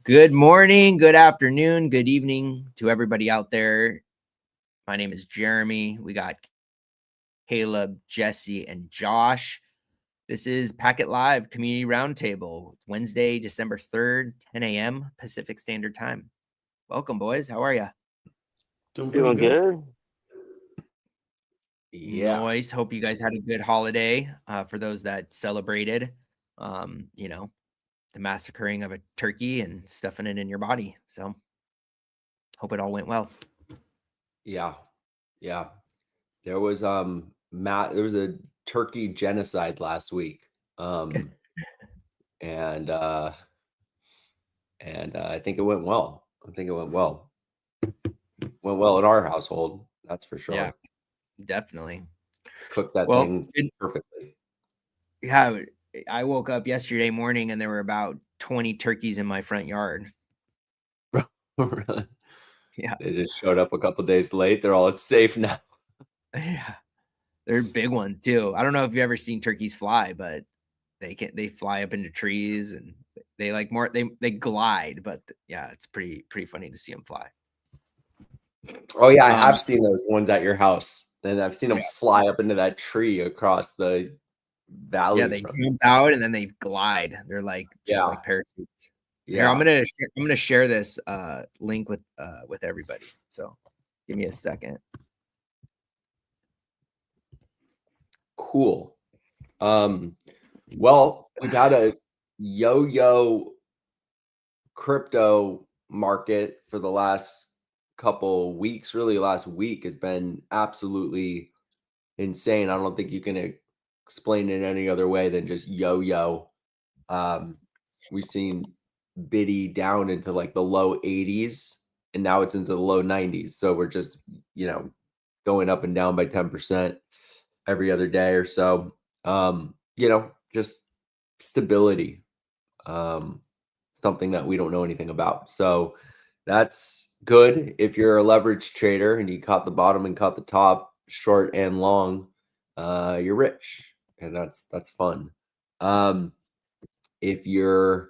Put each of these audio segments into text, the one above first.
Good morning, good afternoon, good evening to everybody out there. My name is Jeremy. We got Caleb, Jesse, and Josh. This is Packet Live Community Roundtable, Wednesday, December 3rd, 10 a.m. Pacific Standard Time. Welcome, boys. How are you? Doing good. Yeah. Nice. Hope you guys had a good holiday. For those that celebrated, the massacring of a turkey and stuffing it in your body. So hope it all went well. Yeah. There was there was a turkey genocide last week. And I think it went well. Went well in our household, that's for sure. Yeah, definitely. Cooked that thing perfectly. Yeah, I woke up yesterday morning and there were about 20 turkeys in my front yard. Really? Yeah. They just showed up a couple days late. They're all safe now. Yeah. They're big ones too. I don't know if you've ever seen turkeys fly, but they fly up into trees and they like more they glide, but yeah, it's pretty funny to see them fly. Oh yeah, I have seen those ones at your house, and I've seen them fly up into that tree across the valley. Yeah, they jump out and then they glide. They're like just like parachutes. Here, I'm gonna share this link with everybody. So give me a second. Cool. Well, we've had a yo-yo crypto market for the last couple weeks. Really, last week has been absolutely insane. I don't think you can explain it any other way than just yo-yo. We've seen Biddy down into like the low 80s, and now it's into the low 90s. So we're just, going up and down by 10% every other day or so. Just stability. Something that we don't know anything about. So that's good. If you're a leverage trader and you caught the bottom and caught the top, short and long, you're rich, and that's fun. If you're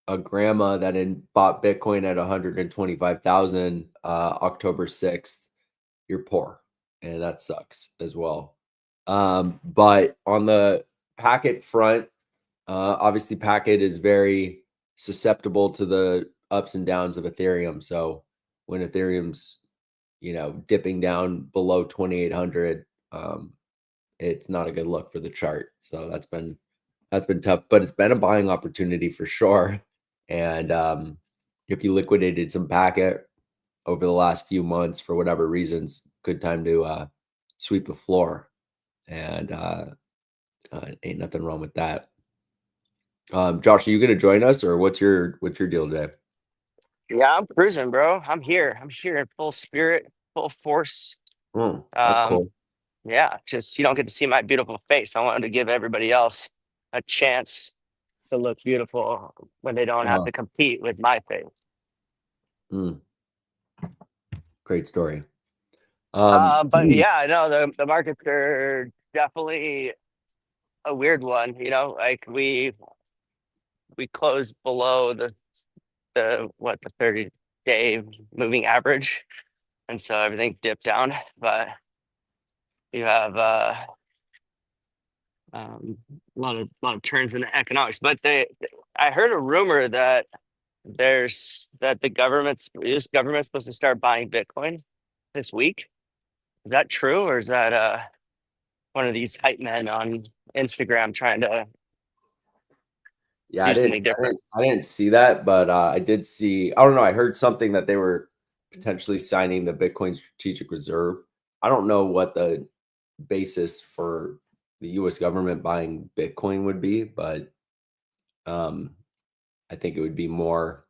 a grandma that bought Bitcoin at 125,000 October 6th, you're poor, and that sucks as well. But on the Packet front, obviously Packet is very susceptible to the ups and downs of Ethereum. So when Ethereum's, dipping down below 2,800, it's not a good look for the chart. So that's been tough, but it's been a buying opportunity for sure. And if you liquidated some Packet over the last few months for whatever reasons, good time to sweep the floor. And ain't nothing wrong with that. Josh, are you going to join us, or what's your deal today? Yeah, I'm cruising, bro. I'm here in full spirit, full force. That's cool. Yeah, just you don't get to see my beautiful face. I wanted to give everybody else a chance to look beautiful when they don't have to compete with my face. Great story. But yeah, I know the markets are definitely a weird one. Like we closed below the 30-day moving average, and so everything dipped down. But you have a lot of turns in the economics. But I heard a rumor that the government's supposed to start buying Bitcoin this week. Is that true, or is that one of these hype men on Instagram trying to do something different? I didn't see that, but I did see. I don't know. I heard something that they were potentially signing the Bitcoin Strategic Reserve. I don't know what the basis for the U.S. government buying Bitcoin would be, but I think it would be more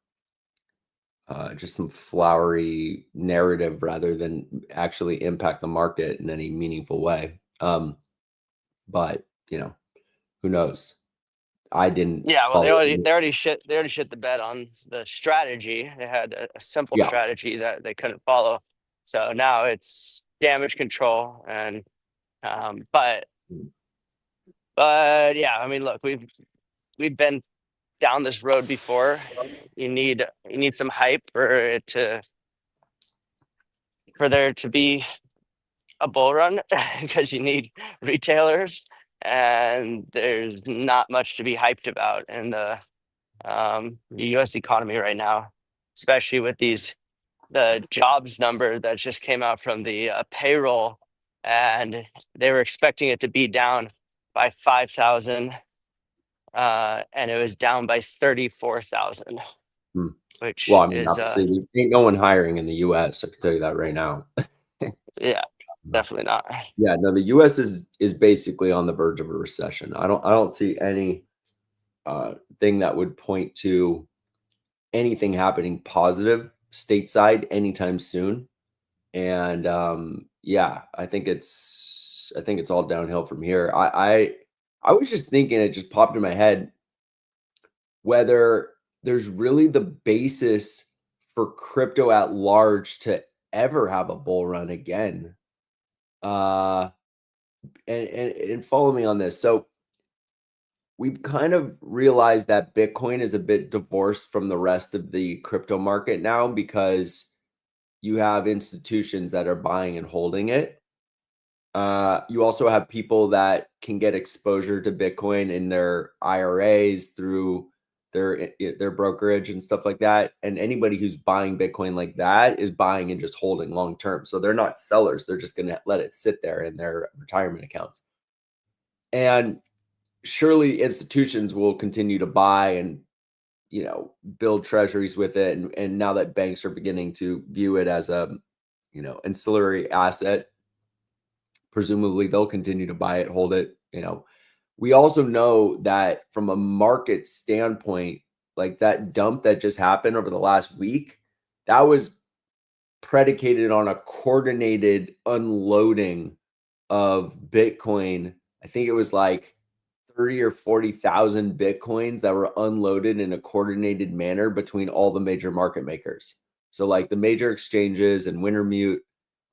just some flowery narrative rather than actually impact the market in any meaningful way. But who knows? I didn't. Yeah, well, they already shit the bed on the strategy. They had a simple strategy that they couldn't follow, so now it's damage control. And but yeah, I mean, look, we've been down this road before. You need some hype for there to be a bull run because you need retailers, and there's not much to be hyped about in the US economy right now, especially with the jobs number that just came out from the payroll, and they were expecting it to be down by 5,000, and it was down by 34,000, Hmm. which Well, I mean, is obviously, ain't no one hiring in the U.S. I can tell you that right now. yeah, definitely not. Yeah, no, the U.S. is basically on the verge of a recession. I don't see any thing that would point to anything happening positive stateside anytime soon. And yeah, I think it's all downhill from here. I was just thinking, it just popped in my head, whether there's really the basis for crypto at large to ever have a bull run again. Uh and follow me on this. So we've kind of realized that Bitcoin is a bit divorced from the rest of the crypto market now, because you have institutions that are buying and holding it. You also have people that can get exposure to Bitcoin in their IRAs through their brokerage and stuff like that. And anybody who's buying Bitcoin like that is buying and just holding long term. So they're not sellers. They're just going to let it sit there in their retirement accounts. And surely institutions will continue to buy and build treasuries with it. And now that banks are beginning to view it as a ancillary asset, presumably they'll continue to buy it, hold it. We also know that from a market standpoint, like that dump that just happened over the last week, that was predicated on a coordinated unloading of Bitcoin. I think it was like 30 or 40,000 Bitcoins that were unloaded in a coordinated manner between all the major market makers. So like the major exchanges and Wintermute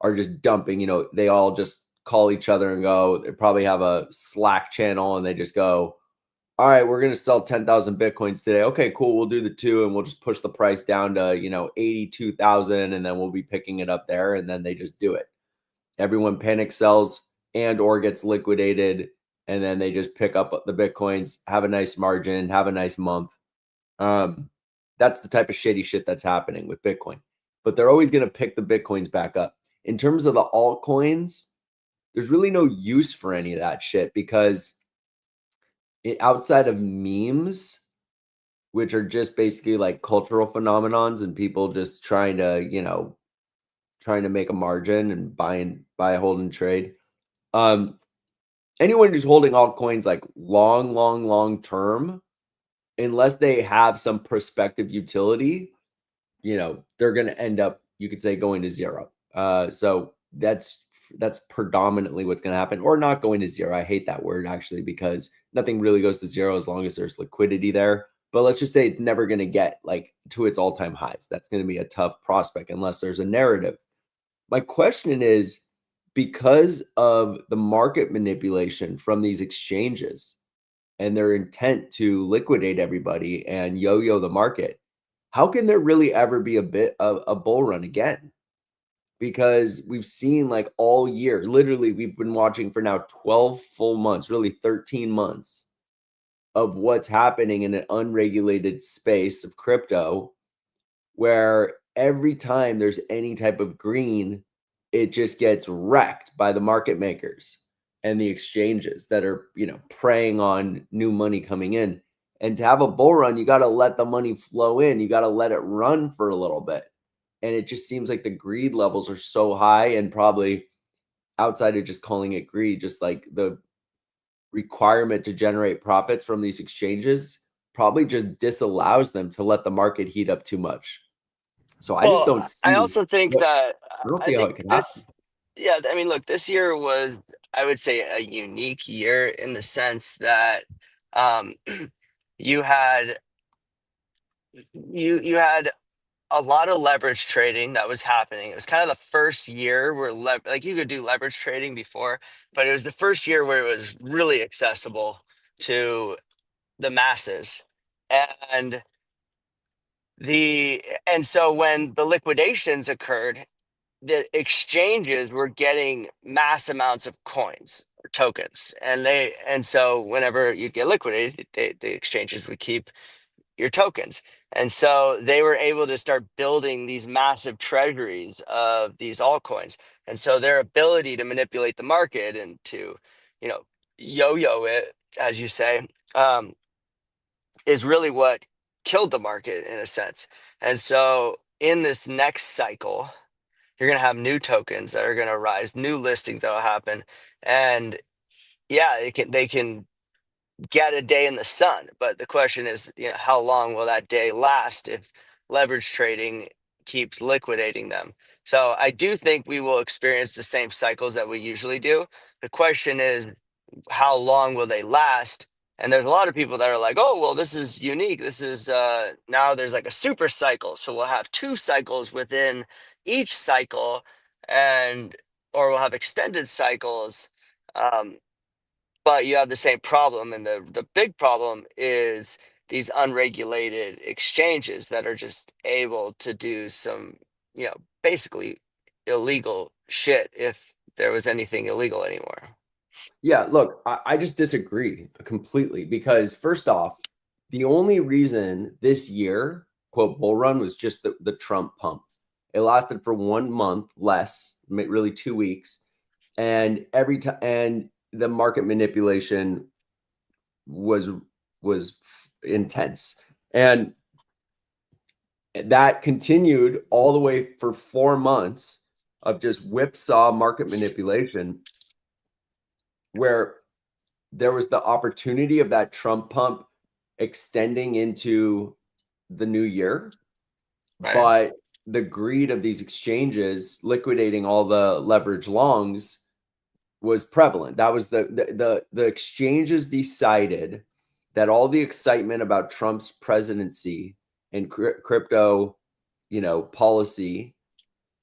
are just dumping, they all just call each other and go, they probably have a Slack channel and they just go, all right, we're going to sell 10,000 Bitcoins today. Okay, cool. We'll do the 2 and we'll just push the price down to, 82,000 and then we'll be picking it up there. And then they just do it. Everyone panic sells and or gets liquidated. And then they just pick up the Bitcoins, have a nice margin, have a nice month. That's the type of shady shit that's happening with Bitcoin. But they're always going to pick the Bitcoins back up. In terms of the altcoins, there's really no use for any of that shit, because outside of memes, which are just basically like cultural phenomenons and people just trying to make a margin and buy, hold, and trade. Anyone who's holding altcoins like long term, unless they have some prospective utility, they're going to end up, you could say, going to zero. So that's predominantly what's going to happen, or not going to zero. I hate that word actually, because nothing really goes to zero as long as there's liquidity there. But let's just say it's never going to get like to its all-time highs. That's going to be a tough prospect unless there's a narrative. My question is, because of the market manipulation from these exchanges and their intent to liquidate everybody and yo-yo the market, how can there really ever be a bit of a bull run again? Because we've seen like all year, literally we've been watching for now 12 full months, really 13 months of what's happening in an unregulated space of crypto, where every time there's any type of green, it just gets wrecked by the market makers and the exchanges that are, preying on new money coming in. And to have a bull run, you got to let the money flow in. You got to let it run for a little bit. And it just seems like the greed levels are so high, and probably outside of just calling it greed, just like the requirement to generate profits from these exchanges probably just disallows them to let the market heat up too much. So I just Well, don't I see also think that I don't I see how think it can happen. this, yeah, I mean, look, this year was, I would say, a unique year in the sense that um, you had you had a lot of leverage trading that was happening. It was kind of the first year where like you could do leverage trading before, but it was the first year where it was really accessible to the masses. And so when the liquidations occurred, the exchanges were getting mass amounts of coins or tokens, and so whenever you get liquidated, the exchanges would keep your tokens. And so they were able to start building these massive treasuries of these altcoins. And so their ability to manipulate the market and to, yo-yo it, as you say, is really what killed the market in a sense. And so in this next cycle, you're going to have new tokens that are going to rise, new listings that will happen. And yeah, they can get a day in the sun. But the question is, how long will that day last if leverage trading keeps liquidating them? So I do think we will experience the same cycles that we usually do. The question is, how long will they last? And there's a lot of people that are like, oh, well, this is unique. This is now there's like a super cycle. So we'll have 2 cycles within each cycle, or we'll have extended cycles. Um, but you have the same problem, and the big problem is these unregulated exchanges that are just able to do some, basically illegal shit if there was anything illegal anymore. Yeah, look, I just disagree completely because first off, the only reason this year, quote, bull run was just the Trump pump. It lasted for 1 month, less, really 2 weeks. And every time, and the market manipulation was intense. And that continued all the way for 4 months of just whipsaw market manipulation, where there was the opportunity of that Trump pump extending into the new year, Right. but the greed of these exchanges liquidating all the leverage longs was prevalent. That was the exchanges decided that all the excitement about Trump's presidency and crypto, policy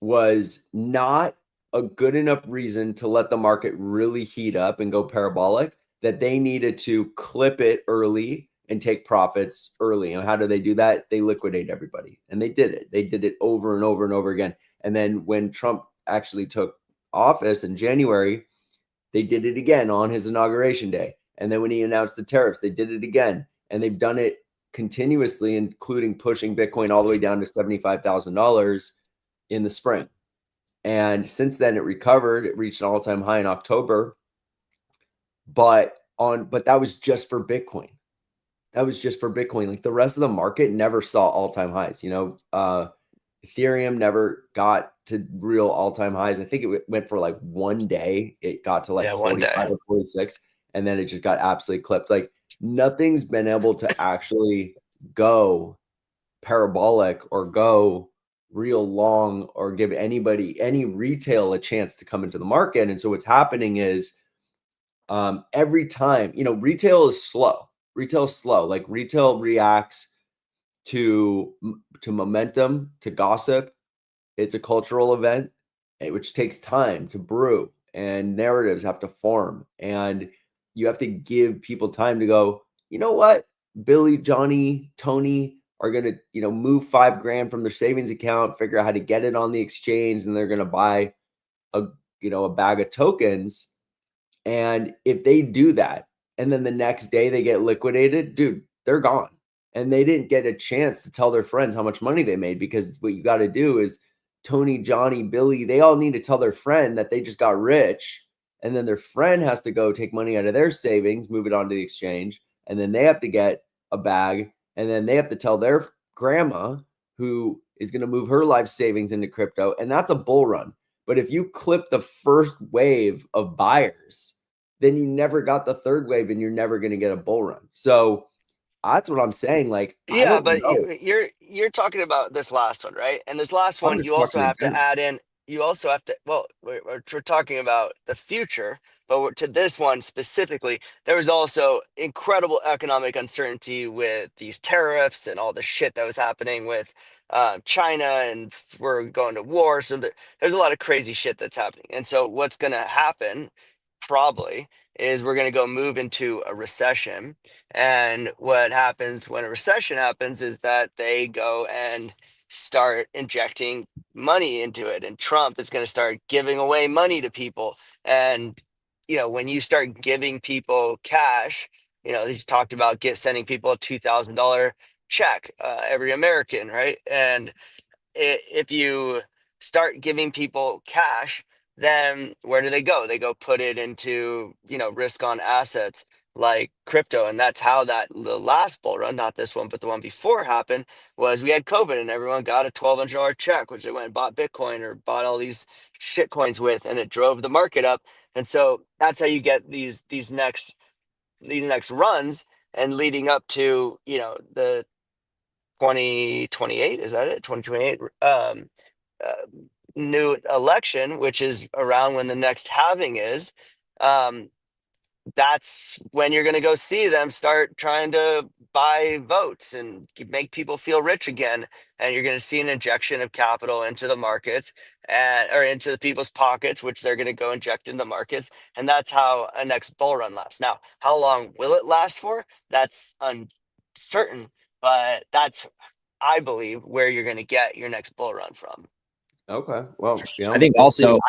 was not a good enough reason to let the market really heat up and go parabolic, that they needed to clip it early and take profits early. And how do they do that? They liquidate everybody. And they did it. They did it over and over and over again. And then when Trump actually took office in January, they did it again on his inauguration day. And then when he announced the tariffs, they did it again. And they've done it continuously, including pushing Bitcoin all the way down to $75,000 in the spring. And since then it recovered. It reached an all-time high in October. But that was just for Bitcoin. That was just for Bitcoin. Like the rest of the market never saw all-time highs. Ethereum never got to real all-time highs. I think it went for like 1 day. It got to like 45 or 46, and then it just got absolutely clipped. Like nothing's been able to actually go parabolic or go real long or give anybody, any retail, a chance to come into the market. And so what's happening is every time, retail is slow. Retail is slow. Like retail reacts to momentum, to gossip. It's a cultural event, which takes time to brew, and narratives have to form, and you have to give people time to go, you know what? Billy, Johnny, Tony are going to, move $5,000 from their savings account, figure out how to get it on the exchange, and they're going to buy a bag of tokens. And if they do that, and then the next day they get liquidated, dude, they're gone. And they didn't get a chance to tell their friends how much money they made, because what you got to do is Tony, Johnny, Billy, they all need to tell their friend that they just got rich. And then their friend has to go take money out of their savings, move it onto the exchange. And then they have to get a bag. And then they have to tell their grandma, who is going to move her life savings into crypto. And that's a bull run. But if you clip the first wave of buyers, then you never got the third wave, and you're never going to get a bull run. So that's what I'm saying. Like, I don't know. You're talking about this last one, right? And this last I'm one, just you also talking in have to general. add in. You also have to. Well, we're talking about the future, but to this one specifically, there was also incredible economic uncertainty with these tariffs and all the shit that was happening with China, and we're going to war. So there's a lot of crazy shit that's happening. And so what's going to happen probably is we're going to go move into a recession. And what happens when a recession happens is that they go and start injecting money into it. And Trump is going to start giving away money to people. And, when you start giving people cash, he's talked about sending people a $2,000 check, every American, right? And if you start giving people cash, then where do they go? They go put it into, risk on assets like crypto. And that's how the last bull run, not this one, but the one before happened, was we had COVID and everyone got a $1,200 check, which they went and bought Bitcoin or bought all these shit coins with, and it drove the market up. And so that's how you get these next runs, and leading up to, the 2028, is that it? 2028 uh, new election, which is around when the next halving is. That's when you're going to go see them start trying to buy votes and make people feel rich again. And you're going to see an injection of capital into the markets, or into the people's pockets, which they're going to go inject in the markets. And that's how a next bull run lasts. Now, how long will it last for? That's uncertain, but that's, I believe, where you're going to get your next bull run from. Okay. Well, I think we'll see. also,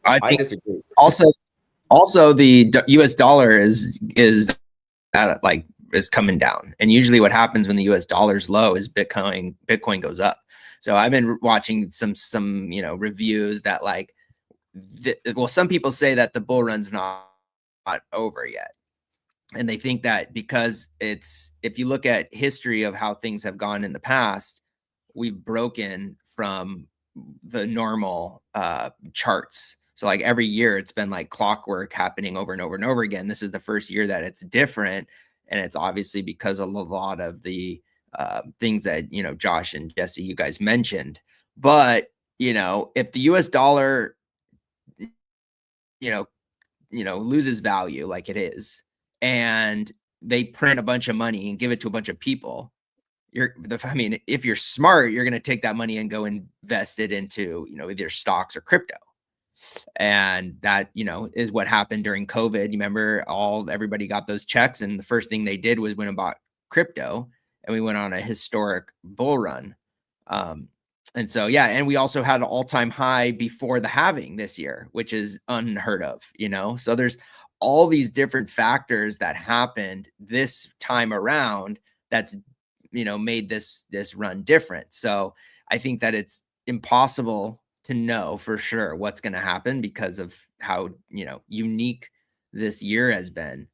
I I think disagree. also the US dollar is at, like, is coming down. And usually what happens when the US dollar is low is Bitcoin goes up. So I've been watching some reviews that, like, well, some people say that the bull run's not over yet. And they think that because if you look at history of how things have gone in the past, we've broken from the normal charts. So, like, every year it's been like clockwork happening over and over and over again. This is the first year that it's different. And it's obviously because of a lot of the things that, Josh and Jesse, you guys mentioned. But, if the US dollar, loses value like it is, and they print a bunch of money and give it to a bunch of people, if you're smart, you're going to take that money and go invest it into, either stocks or crypto. And that, is what happened during COVID. You remember everybody got those checks, and the first thing they did was went and bought crypto, and we went on a historic bull run. And so, yeah, and we also had an all-time high before the halving this year, which is unheard of, So there's all these different factors that happened this time around that's, made this run different. So I think that it's impossible to know for sure what's going to happen because of how, unique this year has been.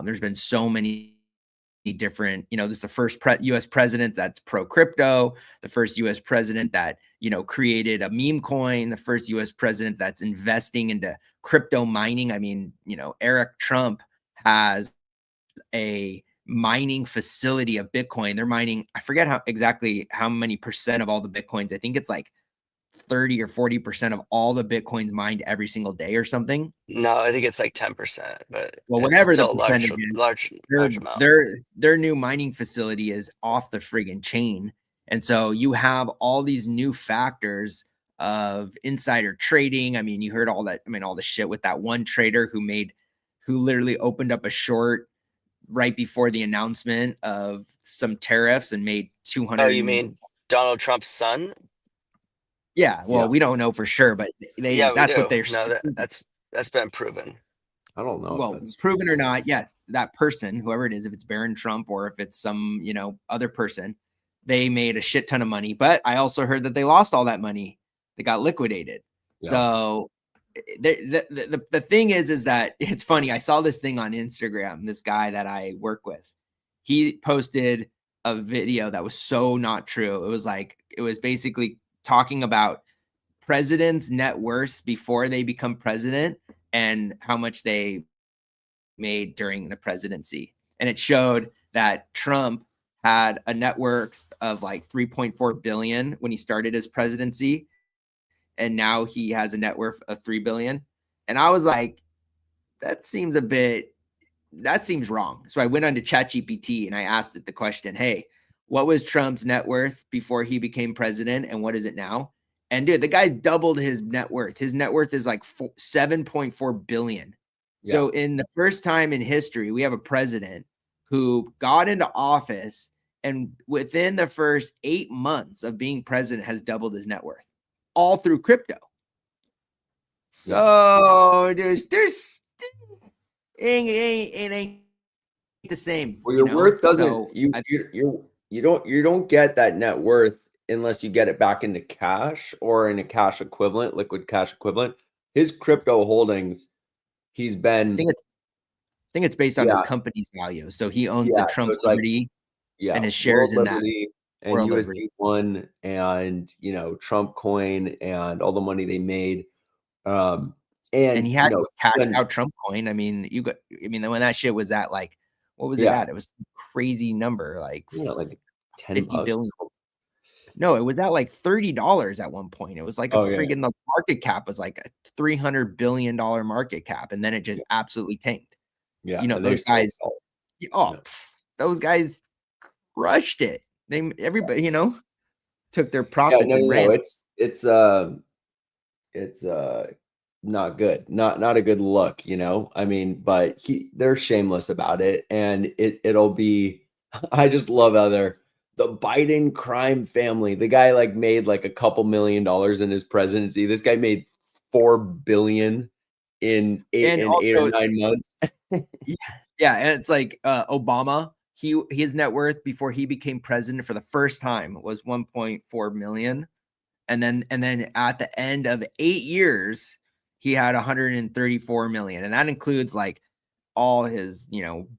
There's been so many different, this is the first US president that's pro crypto, the first US president that, created a meme coin, the first US president that's investing into crypto mining. I mean, Eric Trump has a mining facility of Bitcoin. They're mining, I forget exactly how many percent of all the Bitcoins. I think it's like 30 or 40% of all the Bitcoins mined every single day or something. No, I think it's like 10%, but well, whatever the still percentage is, large amount. Their new mining facility is off the friggin' chain. And so you have all these new factors of insider trading. I mean, you heard all that. I mean, all the shit with that one trader who literally opened up a short right before the announcement of some tariffs and made 200. Oh, you mean Donald Trump's son? Yeah. Well, we don't know for sure, but that's what they're. No, that's been proven. I don't know. Well, proven or not, yes, that person, whoever it is, if it's Barron Trump or if it's some, other person, they made a shit ton of money. But I also heard that they lost all that money. They got liquidated. Yeah. So the thing is that it's funny. I saw this thing on Instagram. This guy that I work with, he posted a video that was so not true. It was basically talking about presidents' net worths before they become president and how much they made during the presidency. And it showed that Trump had a net worth of like 3.4 billion when he started his presidency. And now he has a net worth of 3 billion. And I was like, that seems wrong. So I went on to ChatGPT and I asked it the question, hey, what was Trump's net worth before he became president and what is it now? And dude, the guy doubled his net worth. His net worth is like 7.4 billion. So in the first time in history, we have a president who got into office and within the first 8 months of being president has doubled his net worth, all through crypto. So there's it ain't the same. Well, your worth doesn't So you don't get that net worth unless you get it back into cash or in a cash equivalent, liquid cash equivalent. His crypto holdings, he's been I think it's based on his company's value. So he owns the Trump so Liberty and his shares World in Liberty that. and World USD Liberty. One and Trump coin and all the money they made. And he had cashed out Trump coin. I mean, when that shit was at like, what was it at? It was some crazy number, like like $50 billion. No, it was at like $30 at one point. It was like friggin' the market cap was like a $300 billion market cap, and then it just absolutely tanked. Yeah, those guys. Those guys crushed it. Everybody, took their profits and ran. It's not good, not a good look, I mean, but they're shameless about it, and it'll be. I just love how the Biden crime family. The guy like made like a couple $1 million in his presidency. This guy made $4 billion in 8 or 9 months. Yeah, and it's like Obama. His net worth before he became president for the first time was 1.4 million. And then at the end of 8 years, he had 134 million. And that includes like all his,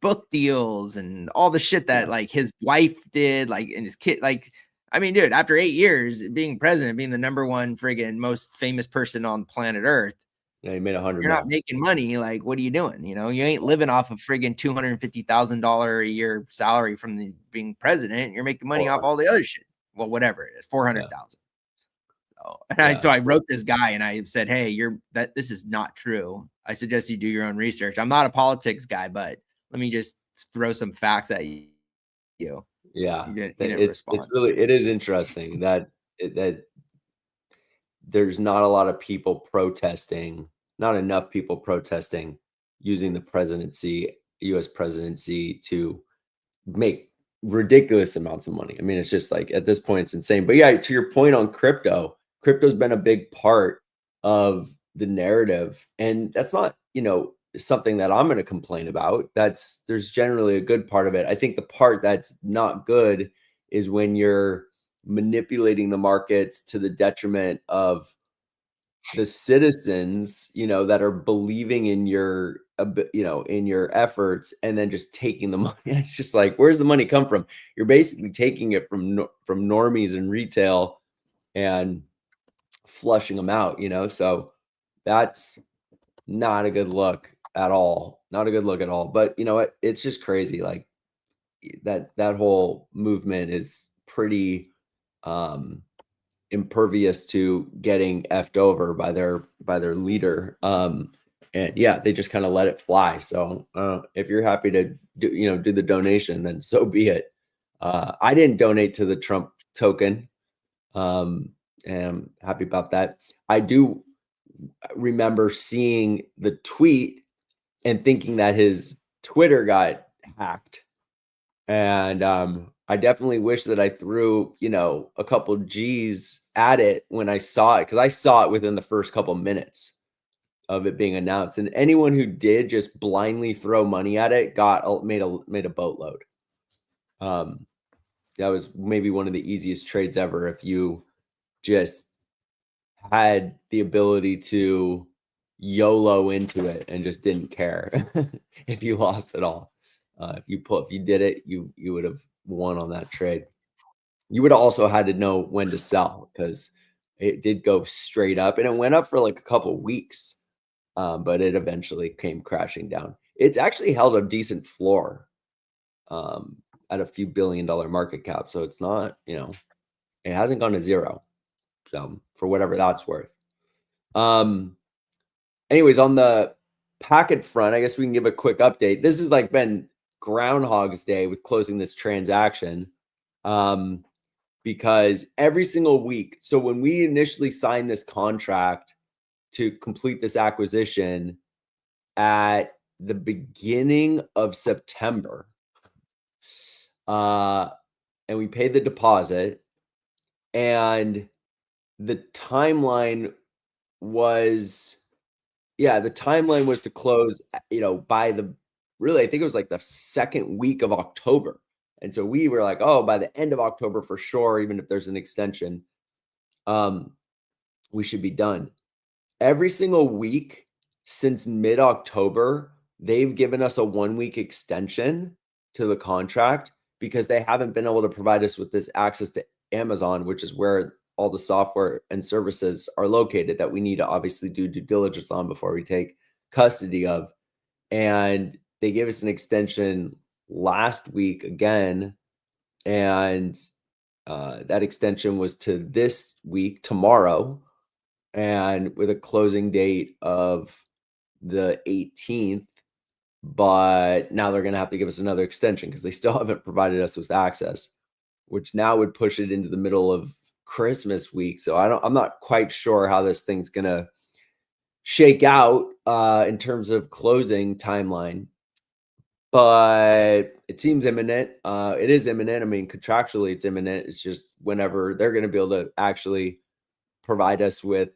book deals and all the shit that like his wife did, like, and his kid, like, I mean, dude, after 8 years being president, being the number one friggin' most famous person on planet Earth. Yeah, he made 100. You're not making money. Like, what are you doing? You ain't living off of friggin' $250,000 a year salary from being president. You're making money off all the other shit. Well, whatever it is, 400,000. So I wrote this guy and I said, hey, this is not true. I suggest you do your own research. I'm not a politics guy, but let me just throw some facts at you. Yeah, you didn't respond. It is interesting that there's not a lot of people protesting, not enough people protesting using the U.S. presidency to make ridiculous amounts of money. I mean, it's just like at this point, it's insane. But yeah, to your point on crypto's been a big part of the narrative. And that's not, something that I'm going to complain about. There's generally a good part of it. I think the part that's not good is when you're manipulating the markets to the detriment of the citizens, that are believing in your, in your efforts, and then just taking the money. It's just like, where's the money come from? You're basically taking it from normies and retail and flushing them out, so that's not a good look at all. Not a good look at all. But you know what? It's just crazy. Like that whole movement is pretty impervious to getting effed over by their leader. And yeah, they just kind of let it fly. So if you're happy to do the donation, then so be it. I didn't donate to the Trump token. And I'm happy about that. I do remember seeing the tweet and thinking that his Twitter got hacked. And I definitely wish that I threw, a couple G's at it when I saw it, because I saw it within the first couple minutes of it being announced. And anyone who did just blindly throw money at it made a boatload. That was maybe one of the easiest trades ever if you just had the ability to YOLO into it and just didn't care if you lost it all. If you did it, you would have won on that trade. You would have also had to know when to sell, because it did go straight up, and it went up for like a couple weeks, but it eventually came crashing down. It's actually held a decent floor at a few $1 billion market cap, so it's not, it hasn't gone to zero. So for whatever that's worth. Anyways, on the packet front, I guess we can give a quick update. This has like been Groundhog's Day with closing this transaction, because every single week. So when we initially signed this contract to complete this acquisition, at the beginning of September. And we paid the deposit, and the timeline was to close, by I think it was like the second week of October. And so we were like, oh, by the end of October for sure, even if there's an extension, we should be done. Every single week since mid-October, they've given us a 1-week extension to the contract because they haven't been able to provide us with this access to Amazon, which is where all the software and services are located that we need to obviously do due diligence on before we take custody of. And they gave us an extension last week again, and that extension was to this week, tomorrow, and with a closing date of the 18th. But now they're going to have to give us another extension because they still haven't provided us with access, which now would push it into the middle of Christmas week. So I'm not quite sure how this thing's going to shake out in terms of closing timeline, but it seems imminent. It is imminent. I mean, contractually it's imminent. It's just whenever they're going to be able to actually provide us with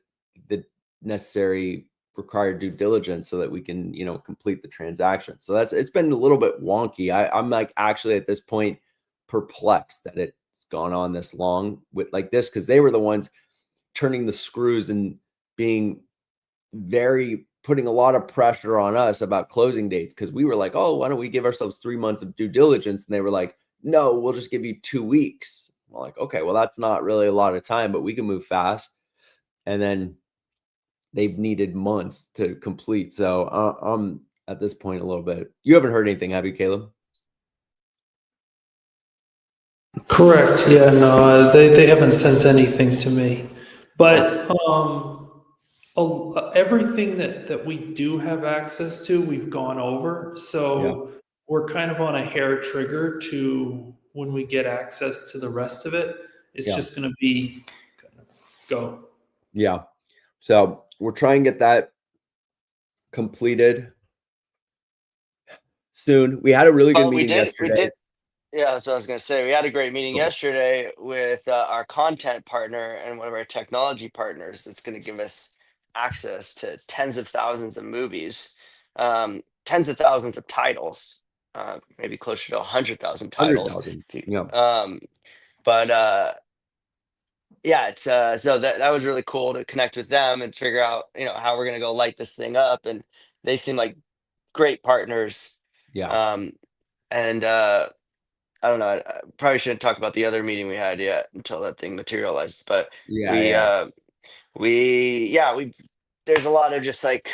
the necessary required due diligence so that we can, complete the transaction. So it's been a little bit wonky. I'm like actually at this point perplexed that it's gone on this long with like this, because they were the ones turning the screws and putting a lot of pressure on us about closing dates, because we were like, oh, why don't we give ourselves 3 months of due diligence? And they were like, no, we'll just give you 2 weeks. We're like, okay, well, that's not really a lot of time, but we can move fast. And then they've needed months to complete. So I'm at this point a little bit. You haven't heard anything, have you, Caleb? Correct. Yeah, no, they haven't sent anything to me. But everything that we do have access to, we've gone over. So we're kind of on a hair trigger to when we get access to the rest of it. It's just going to be kind of go. Yeah. So we're trying to get that completed soon. We had a really good meeting yesterday. Yeah, that's what I was going to say. We had a great meeting yesterday with our content partner and one of our technology partners that's going to give us access to tens of thousands of movies, tens of thousands of titles, maybe closer to 100,000 titles. 100,000. Yeah, it's so that was really cool to connect with them and figure out, how we're going to go light this thing up. And they seem like great partners. Yeah. And I don't know. I probably shouldn't talk about the other meeting we had yet until that thing materializes. But there's a lot of just like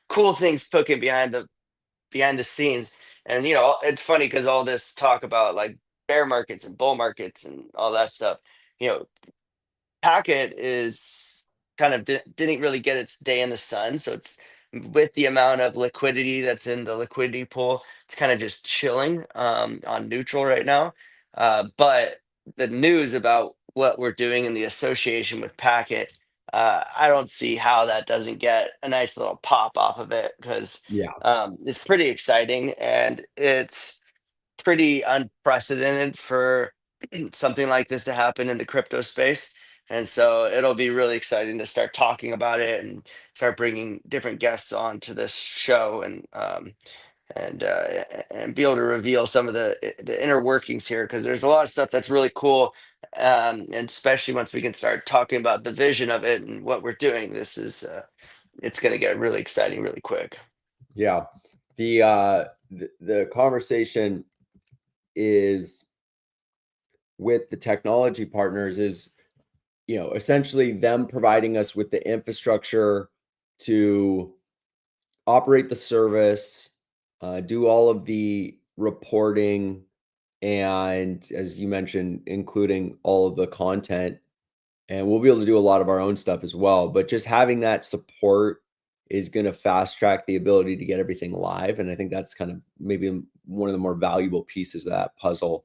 cool things cooking behind the scenes. And it's funny because all this talk about like bear markets and bull markets and all that stuff, Packet is kind of didn't really get its day in the sun. So it's with the amount of liquidity that's in the liquidity pool, it's kind of just chilling on neutral right now. But the news about what we're doing in the association with Packet, I don't see how that doesn't get a nice little pop off of it, because it's pretty exciting and it's pretty unprecedented for something like this to happen in the crypto space. And so it'll be really exciting to start talking about it and start bringing different guests on to this show and be able to reveal some of the inner workings here, because there's a lot of stuff that's really cool. And especially once we can start talking about the vision of it and what we're doing, it's going to get really exciting really quick. Yeah. The conversation is with the technology partners is, essentially them providing us with the infrastructure to operate the service, do all of the reporting, and as you mentioned, including all of the content. And we'll be able to do a lot of our own stuff as well. But just having that support is going to fast track the ability to get everything live. And I think that's kind of maybe one of the more valuable pieces of that puzzle.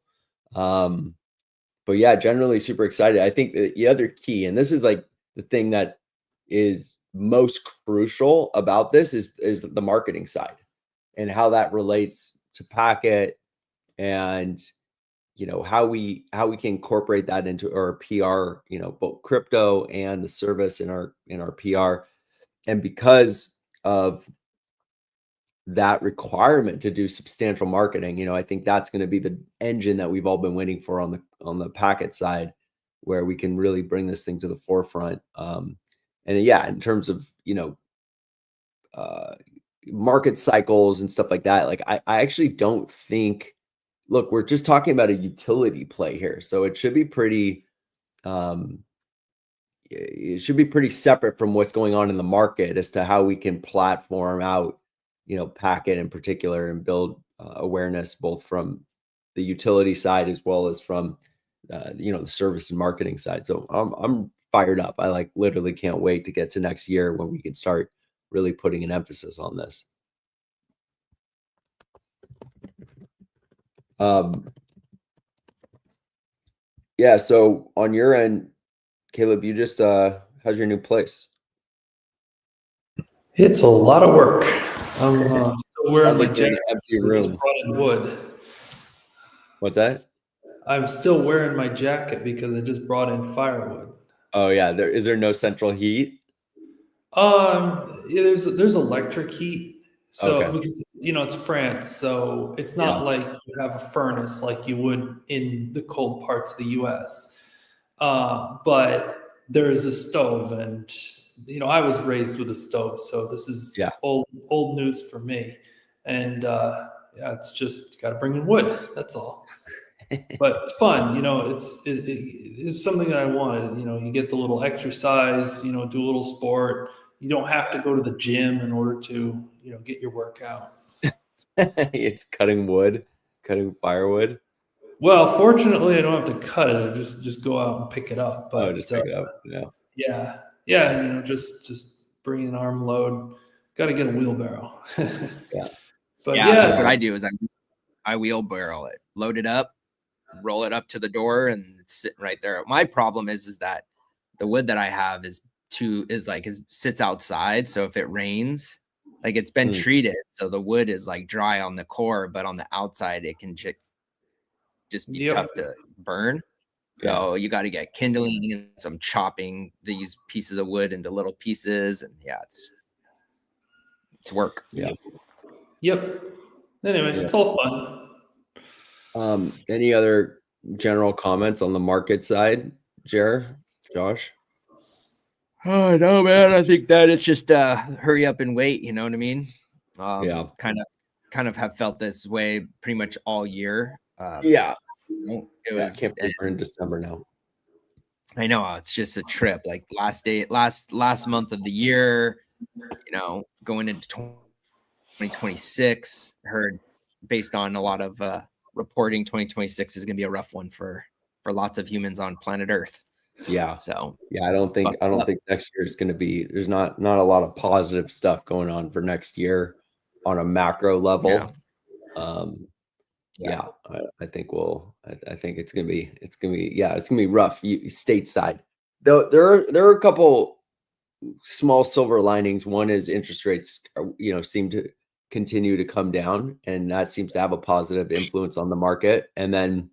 But yeah, generally super excited. I think the other key, and this is like the thing that is most crucial about this is the marketing side and how that relates to Packet, and how we can incorporate that into our PR, both crypto and the service in our PR. And because of that requirement to do substantial marketing, I think that's going to be the engine that we've all been waiting for on the Packet side, where we can really bring this thing to the forefront. And yeah, in terms of market cycles and stuff like that, like I actually don't think. Look, we're just talking about a utility play here, so it should be pretty. It should be pretty separate from what's going on in the market as to how we can platform out, Packet in particular, and build awareness both from the utility side as well as from the service and marketing side. So I'm fired up. I literally can't wait to get to next year when we can start really putting an emphasis on this. Yeah, so on your end, Caleb, you just how's your new place? It's a lot of work. I'm still wearing Sounds my like you're in jacket. an empty I just room. brought in wood. What's that? I'm still wearing my jacket because I just brought in firewood. Oh yeah, is there no central heat? Yeah, there's electric heat. So Okay. because it's France, so it's not Yeah. like you have a furnace like you would in the cold parts of the US. But there is a stove, and I was raised with a stove, so this is old news for me. And yeah, it's just got to bring in wood. That's all. But it's fun, it's something that I wanted. You get the little exercise, do a little sport. You don't have to go to the gym in order to, get your workout. It's cutting firewood. Well, fortunately, I don't have to cut it. I just go out and pick it up. But Just pick it up. Yeah. yeah, just bring an arm load. Got to get a wheelbarrow. Yeah. But That's what I do is I wheelbarrow it, load it up, roll it up to the door, and it's sitting right there. My problem is that the wood that I have it sits outside. So if it rains, it's been treated, so the wood is dry on the core, but on the outside it can just be tough to burn. So you got to get kindling and some chopping these pieces of wood into little pieces, and it's work. Yep. Anyway, it's all fun. Any other general comments on the market side, Josh? Oh no, man! I think that it's just hurry up and wait. You know what I mean? Kind of have felt this way pretty much all year. It was. I can't believe we're in December now. I know, it's just a trip. Last month of the year, going into 2026. Heard based on a lot of reporting, 2026 is going to be a rough one for lots of humans on planet Earth. Yeah. So I don't think next year is going to be. There's not a lot of positive stuff going on for next year on a macro level. I think I think it's gonna be rough. Stateside, though, there are a couple small silver linings. One is interest rates, seem to continue to come down, and that seems to have a positive influence on the market. And then,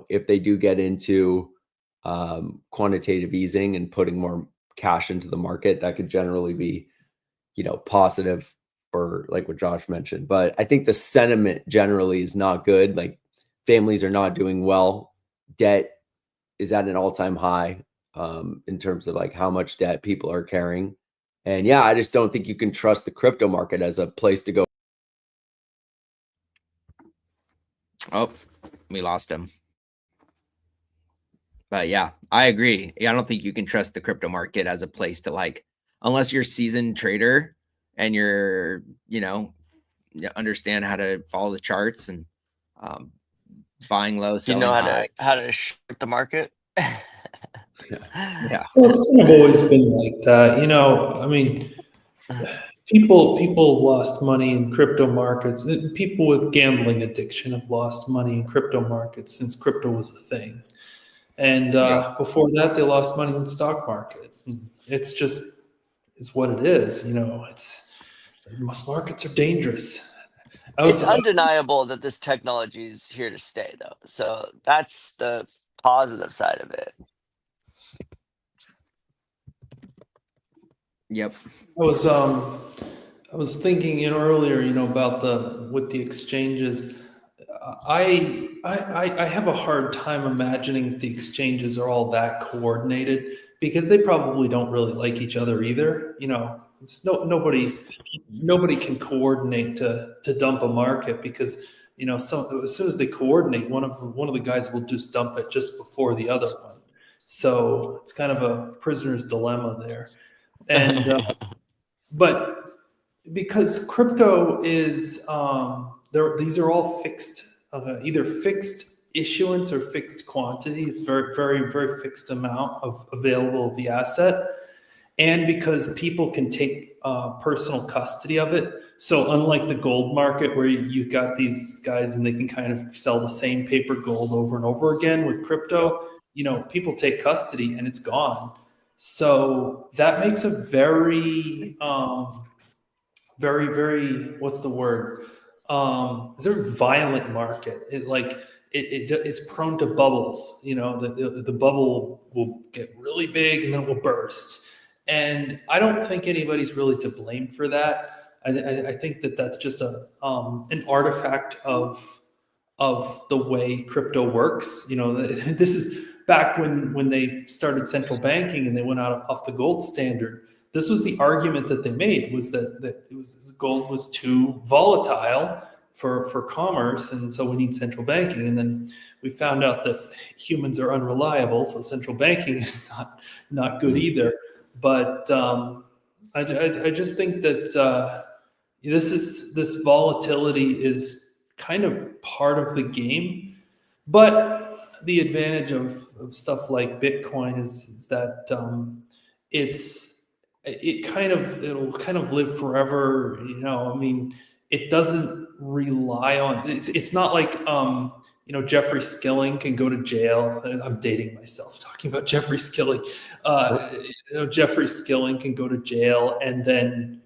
if they do get into quantitative easing and putting more cash into the market, that could generally be, positive for what Josh mentioned. But I think the sentiment generally is not good. Families are not doing well. Debt is at an all-time high in terms of how much debt people are carrying. And I just don't think you can trust the crypto market as a place to go. Oh, we lost him. But I agree. I don't think you can trust the crypto market as a place to unless you're a seasoned trader and you're, understand how to follow the charts and buying low, selling high. how to short the market. Yeah. Well, it's kind of always been like that. I mean, people lost money in crypto markets. People with gambling addiction have lost money in crypto markets since crypto was a thing. And before that, they lost money in the stock market. It's what it is. Most markets are dangerous. It's undeniable that this technology is here to stay, though. So that's the positive side of it. Yep. I was thinking, earlier, about with the exchanges. I have a hard time imagining the exchanges are all that coordinated, because they probably don't really like each other either. It's nobody can coordinate to dump a market, because as soon as they coordinate, one of the guys will just dump it just before the other one. So it's kind of a prisoner's dilemma there. And but because crypto is these are all fixed, either fixed issuance or fixed quantity. It's very, very, very fixed amount of available of the asset. And because people can take personal custody of it. So unlike the gold market, where you got these guys and they can kind of sell the same paper gold over and over again, with crypto, people take custody and it's gone. So that makes a very, very, very, what's the word? It's a violent market. It's prone to bubbles. The bubble will get really big and then it will burst. And I don't think anybody's really to blame for that. I think that's just an artifact of the way crypto works. This is back when they started central banking and they went off the gold standard. This was the argument that they made, was that gold was too volatile for commerce, and so we need central banking. And then we found out that humans are unreliable, so central banking is not good either. But I just think that this volatility is kind of part of the game. But the advantage of stuff like Bitcoin is that it'll kind of live forever. It doesn't rely on. It's not like Jeffrey Skilling can go to jail. I'm dating myself talking about Jeffrey Skilling. Jeffrey Skilling can go to jail and then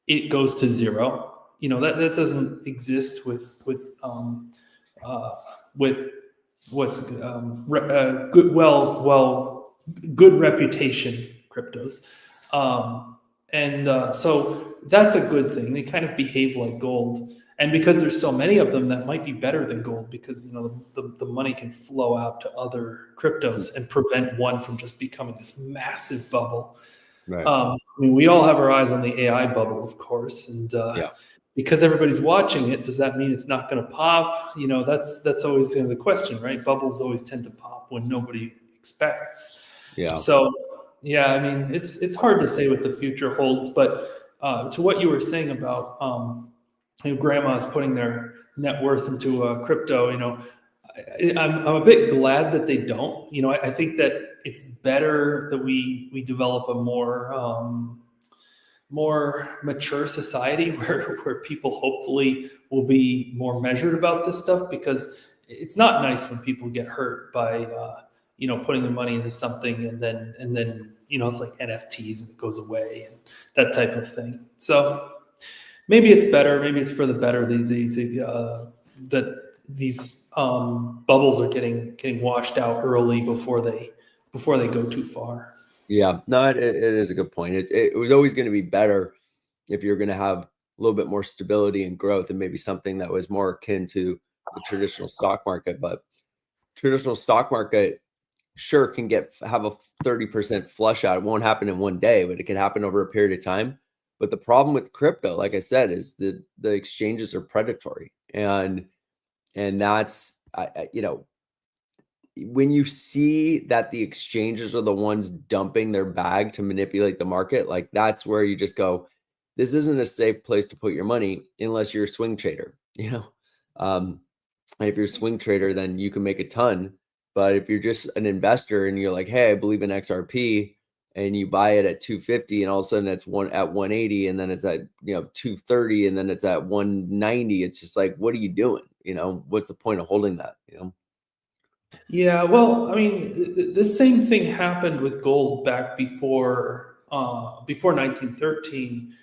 it goes to zero. That doesn't exist with what's good reputation cryptos. So that's a good thing. They kind of behave like gold. And because there's so many of them, that might be better than gold, because the money can flow out to other cryptos and prevent one from just becoming this massive bubble. Right. We all have our eyes on the AI bubble, of course, and because everybody's watching it, does that mean it's not going to pop? That's always the question, right? Bubbles always tend to pop when nobody expects. Yeah. So it's hard to say what the future holds, but to what you were saying about grandmas putting their net worth into crypto, I'm a bit glad that they don't. I think that it's better that we develop a more mature society where people hopefully will be more measured about this stuff, because it's not nice when people get hurt by putting their money into something and then it's like NFTs and it goes away and that type of thing. So maybe it's better. Maybe it's for the better. That these bubbles are getting washed out early before they go too far. Yeah, no, it is a good point. It was always going to be better if you're going to have a little bit more stability and growth, and maybe something that was more akin to the traditional stock market. But traditional stock market sure can have a 30% flush out. It won't happen in one day, but it can happen over a period of time. But the problem with crypto, like I said, is the exchanges are predatory, and that's when you see that the exchanges are the ones dumping their bag to manipulate the market, like that's where you just go, this isn't a safe place to put your money unless you're a swing trader. And if you're a swing trader, then you can make a ton. But if you're just an investor and you're like, hey, I believe in XRP, and you buy it at 250, and all of a sudden it's at 180, and then it's at 230, and then it's at 190, it's just like, what are you doing? What's the point of holding that? Yeah, well, I mean, the same thing happened with gold back before 1913,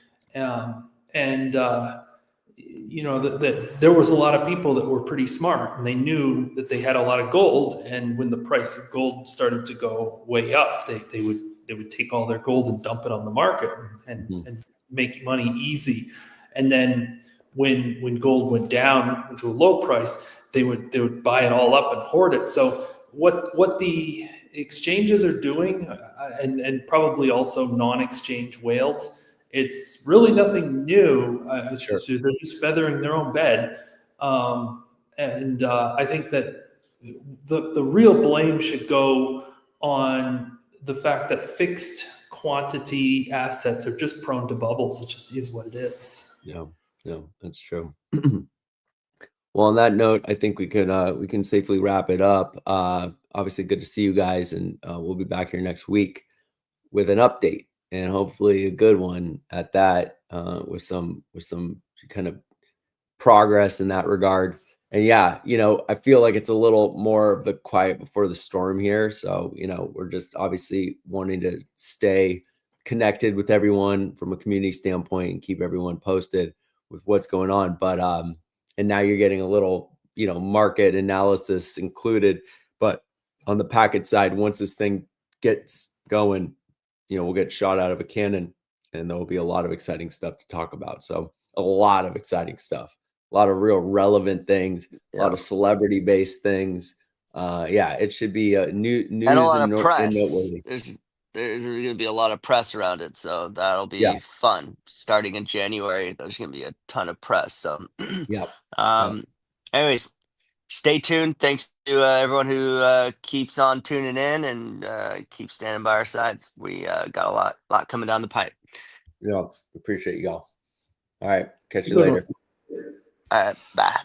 and that there was a lot of people that were pretty smart, and they knew that they had a lot of gold. And when the price of gold started to go way up, they would take all their gold and dump it on the market and make money easy. And then when gold went down into a low price, they would buy it all up and hoard it. So what the exchanges are doing, and probably also non-exchange whales, it's really nothing new. They're just feathering their own bed, and I think that the real blame should go on the fact that fixed quantity assets are just prone to bubbles. It just is what it is. Yeah, that's true. Well, on that note, I think we can safely wrap it up. Obviously, good to see you guys, and we'll be back here next week with an update, and hopefully a good one at that, with some kind of progress in that regard. And yeah, I feel like it's a little more of the quiet before the storm here. So, we're just obviously wanting to stay connected with everyone from a community standpoint and keep everyone posted with what's going on. But and now you're getting a little, market analysis included. But on the packet side, once this thing gets going, we'll get shot out of a cannon, and there will be a lot of exciting stuff to talk about. So a lot of exciting stuff, a lot of real relevant things, a lot of celebrity based things. It should be news And a lot of press. and noteworthy. There's going to be a lot of press around it, so that'll be fun. Starting in January, there's going to be a ton of press. So, anyways, stay tuned. Thanks to everyone who keeps on tuning in and keeps standing by our sides. We got a lot coming down the pipe. Yeah, appreciate y'all. All right, catch you later. All right, bye.